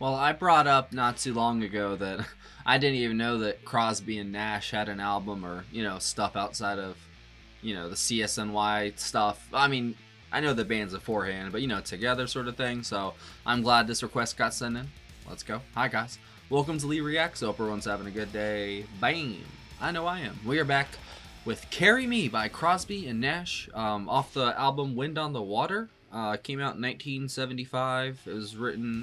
Well, I brought up not too long ago that I didn't even know that Crosby and Nash had an album or, stuff outside of, the CSNY stuff. I mean, I know the bands beforehand, but, together sort of thing. So I'm glad this request got sent in. Let's go. Hi, guys. Welcome to Lee Reacts. Hope everyone's having a good day. Bam. I know I am. We are back with Carry Me by Crosby and Nash off the album Wind on the Water. Came out in 1975.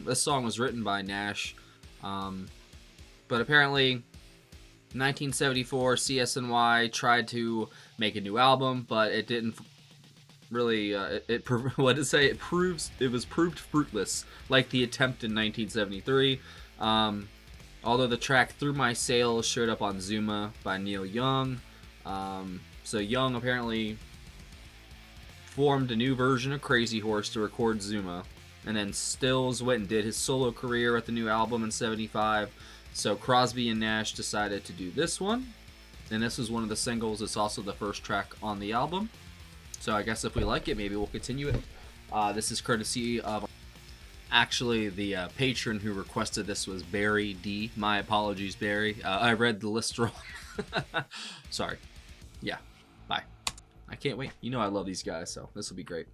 This song was written by Nash, but apparently 1974 CSNY tried to make a new album, but it didn't really. It was proved fruitless, like the attempt in 1973. Although the track "Through My Sails" showed up on Zuma by Neil Young, so Young apparently formed a new version of Crazy Horse to record Zuma, and then Stills went and did his solo career with the new album in 75, so Crosby and Nash decided to do this one, and this was one of the singles. It's also the first track on the album, so I guess if we like it, maybe we'll continue it. This is courtesy of, actually, the patron who requested this was Barry D. My apologies, Barry. I read the list wrong. Sorry. Yeah, bye. I can't wait. You know I love these guys, so this will be great.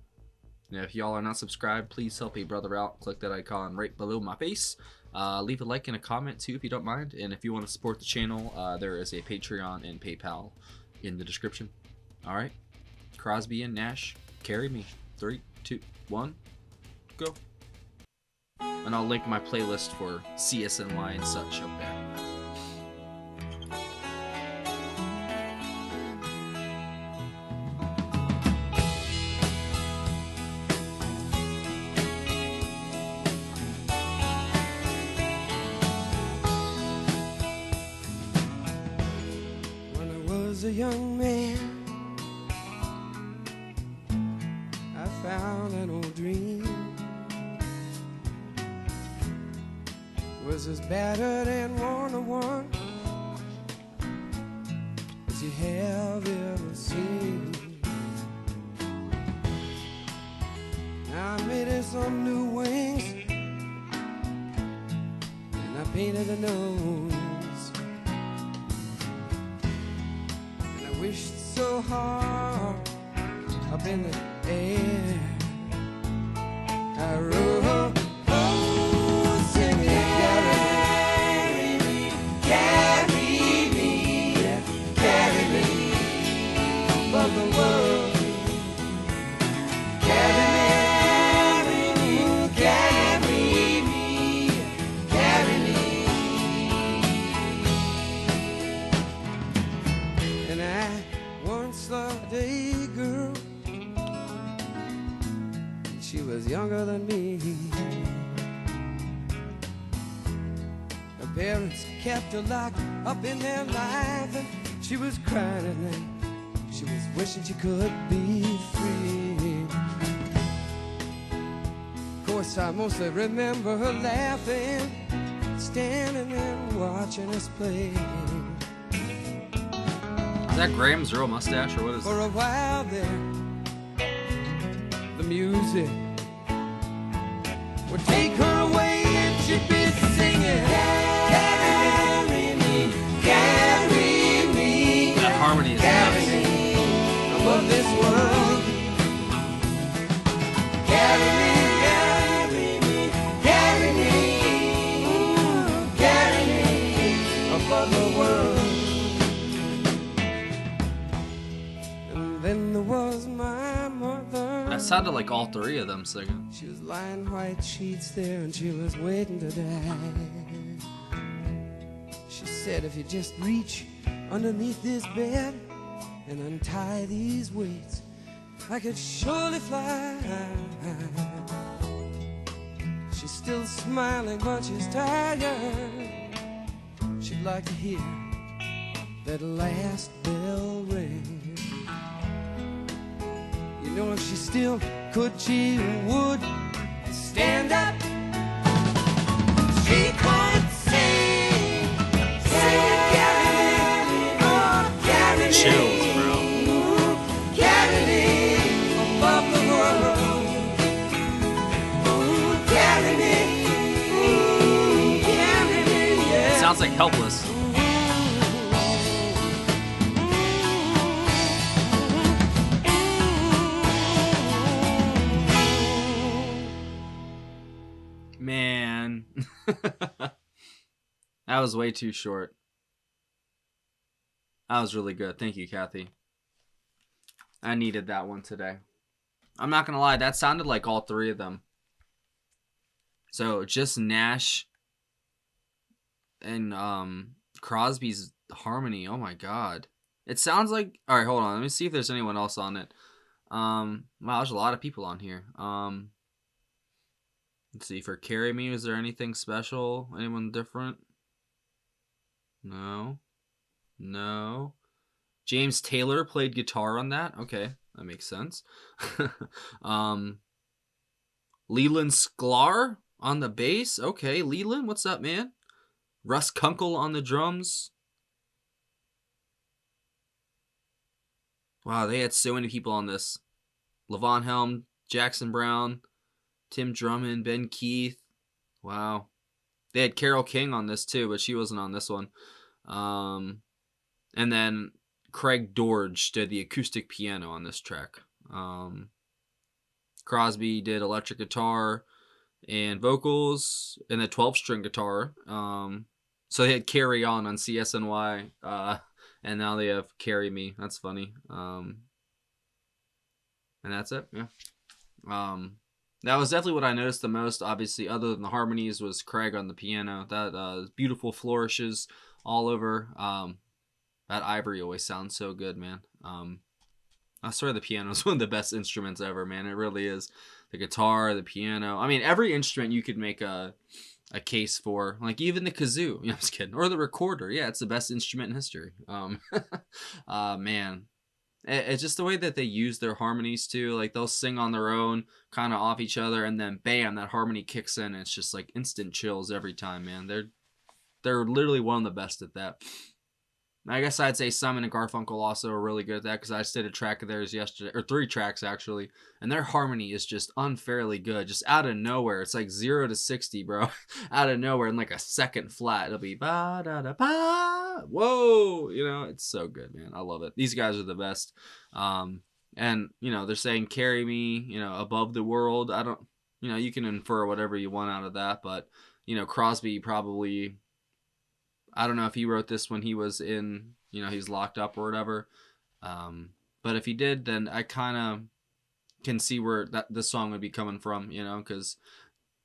Now, if y'all are not subscribed, please help a brother out. Click that icon right below my face. Leave a like and a comment, too, if you don't mind. And if you want to support the channel, there is a Patreon and PayPal in the description. All right. Crosby and Nash, Carry Me. 3, 2, 1, go. And I'll link my playlist for CSNY and such up there. A young man, I found an old dream, was as battered and worn as you have ever seen. I made it some new wings, and I painted a nose. Wished so hard up in the air. I wrote, oh, sing it, carry me, carry me, carry me above the world. Carry me, carry me, carry me. And I once loved a girl, she was younger than me. Her parents kept her locked up in their life, and she was crying at night. She was wishing she could be free. Of course, I mostly remember her laughing, standing there watching us play. Is that Graham's real mustache, or what is For a while there, the music would take her away, and she'd be singing, carry me, carry me, that harmony is carry nuts. me above this world. Carry me, carry me, carry me above the world. Then there was my mother. That sounded like all three of them singing. She was lying white sheets there, and she was waiting to die. She said, if you just reach underneath this bed and untie these weights, I could surely fly. She's still smiling, but she's tired. She'd like to hear that last bell ring. You know, if she still could, she would stand up. She could sing, carry me, oh, carry me. Chills, bro. Carry me above the world. Carry me, Sounds like Helpless. Man. That was way too short. That was really good. Thank you, Kathy. I needed that one today. I'm not going to lie. That sounded like all three of them. So just Nash and Crosby's harmony. Oh my God. It sounds like... All right, hold on. Let me see if there's anyone else on it. Wow, there's a lot of people on here. Let's see. For Carry Me, is there anything special? Anyone different? No. No. James Taylor played guitar on that. Okay, that makes sense. Leland Sklar on the bass. Okay, Leland, what's up, man? Russ Kunkel on the drums. Wow, they had so many people on this. Levon Helm, Jackson Brown, Tim Drummond, Ben Keith. Wow. They had Carole King on this too, but she wasn't on this one. And then Craig Dorge did the acoustic piano on this track. Crosby did electric guitar and vocals and the 12-string guitar. So they had Carry On CSNY, and now they have Carry Me. That's funny. And that's it. Yeah. That was definitely what I noticed the most. Obviously, other than the harmonies, was Craig on the piano. That beautiful flourishes all over. That ivory always sounds so good, man. I swear the piano is one of the best instruments ever, man. It really is. The guitar, the piano. I mean, every instrument you could make a case for. Like, even the kazoo. I'm just kidding. Or the recorder. Yeah, it's the best instrument in history. Man. It's just the way that they use their harmonies, too. Like, they'll sing on their own, kind of off each other, and then, bam, that harmony kicks in, and it's just, like, instant chills every time, man. They're literally one of the best at that. I guess I'd say Simon and Garfunkel also are really good at that, because I just did a track of theirs yesterday, or 3 tracks actually, and their harmony is just unfairly good, just out of nowhere. It's like 0 to 60, bro, out of nowhere, in like a second flat, it'll be ba da da ba, whoa, you know, it's so good, man. I love it. These guys are the best. And you know, they're saying Carry Me, you know, above the world. I don't, you know, you can infer whatever you want out of that, but you know, Crosby probably, I don't know if he wrote this when he was in, you know, he's locked up or whatever. But if he did, then I kind of can see where this song would be coming from, you know, because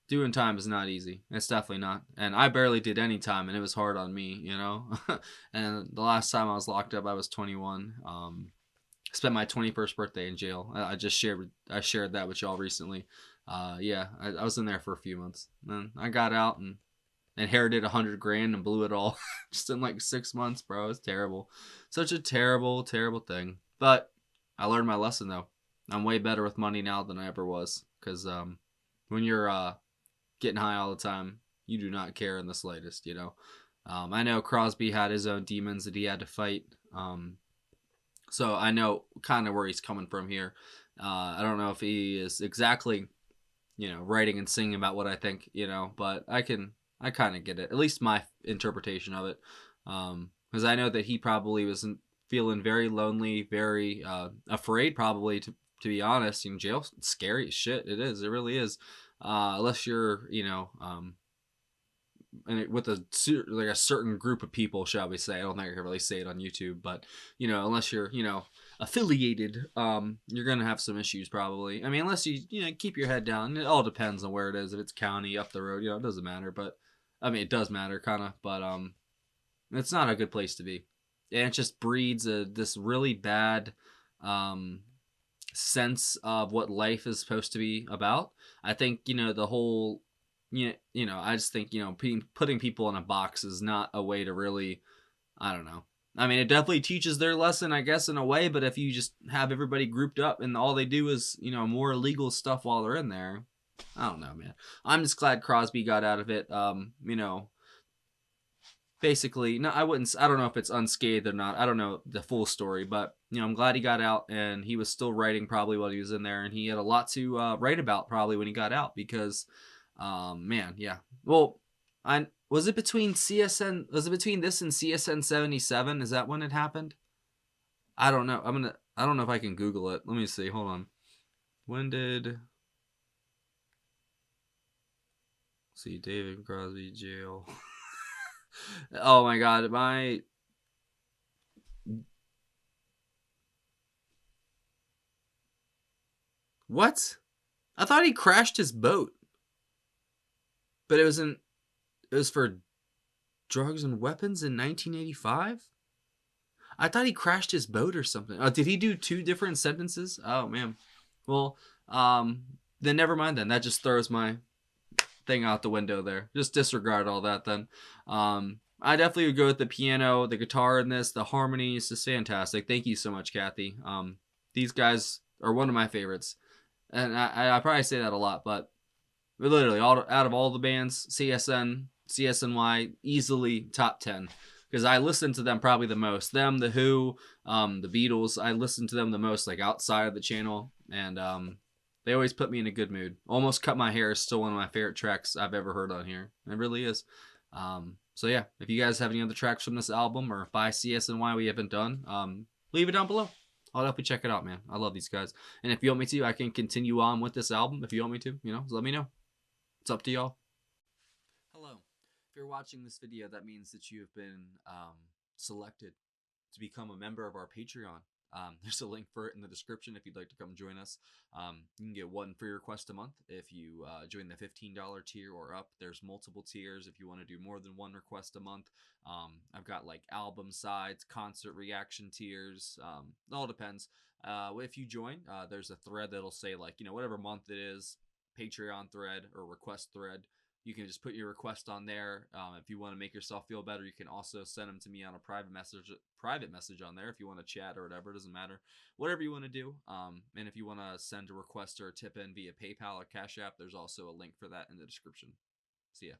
doing time is not easy. It's definitely not. And I barely did any time, and it was hard on me, you know. And the last time I was locked up, I was 21. Spent my 21st birthday in jail. I shared that with y'all recently. Yeah, I was in there for a few months. Then I got out and inherited $100,000 and blew it all just in like 6 months, bro. It's terrible. Such a terrible, terrible thing. But I learned my lesson, though. I'm way better with money now than I ever was. Because when you're getting high all the time, you do not care in the slightest, you know. I know Crosby had his own demons that he had to fight. So I know kind of where he's coming from here. I don't know if he is exactly, you know, writing and singing about what I think, you know. But I kind of get it, at least my interpretation of it, because I know that he probably was feeling very lonely, very afraid, probably, to be honest. In jail, it's scary as shit. It is. It really is. Unless you're, you know, with a certain group of people, shall we say. I don't think I can really say it on YouTube, but you know, unless you're, you know, affiliated, you're gonna have some issues probably. I mean, unless you know, keep your head down. It all depends on where it is. If it's county, up the road, you know, it doesn't matter. But I mean, it does matter, kind of, but it's not a good place to be, and it just breeds this really bad sense of what life is supposed to be about. I think, you know, the whole, you know, I just think, you know, putting people in a box is not a way to really, I don't know. I mean, it definitely teaches their lesson, I guess, in a way, but if you just have everybody grouped up and all they do is, you know, more illegal stuff while they're in there, I don't know, man. I'm just glad Crosby got out of it. You know, basically, no, I don't know if it's unscathed or not. I don't know the full story, but you know, I'm glad he got out, and he was still writing probably while he was in there, and he had a lot to write about probably when he got out, because, man, yeah. Well, I was it between CSN? Was it between this and CSN 77? Is that when it happened? I don't know. I don't know if I can Google it. Let me see. Hold on. When did? See, David Crosby jail. Oh my God, what? I thought he crashed his boat, but it was for drugs and weapons in 1985. I thought he crashed his boat or something. Oh, did he do two different sentences? Oh man. Well, then never mind. Then that just throws my thing out the window there. Just disregard all that then. I definitely would go with the piano, the guitar in this, the harmonies is fantastic. Thank you so much, Kathy. These guys are one of my favorites, and I probably say that a lot, but literally out of all the bands, CSN, CSNY, easily top 10 because I listen to them probably the most. Them, the Who, the Beatles. I listen to them the most, like outside of the channel, and they always put me in a good mood. Almost Cut My Hair is still one of my favorite tracks I've ever heard on here. It really is. So yeah, if you guys have any other tracks from this album or by CSNY we haven't done, leave it down below. I'll definitely check it out, man. I love these guys. And if you want me to, I can continue on with this album. If you want me to, let me know. It's up to y'all. Hello. If you're watching this video, that means that you have been selected to become a member of our Patreon. There's a link for it in the description if you'd like to come join us. You can get one free request a month if you join the $15 tier or up. There's multiple tiers if you want to do more than one request a month. I've got like album sides, concert reaction tiers. It all depends. If you join, there's a thread that'll say like, whatever month it is, Patreon thread or request thread. You can just put your request on there. If you want to make yourself feel better, you can also send them to me on a private message on there. If you want to chat or whatever, it doesn't matter. Whatever you want to do. And if you want to send a request or a tip in via PayPal or Cash App, there's also a link for that in the description. See ya.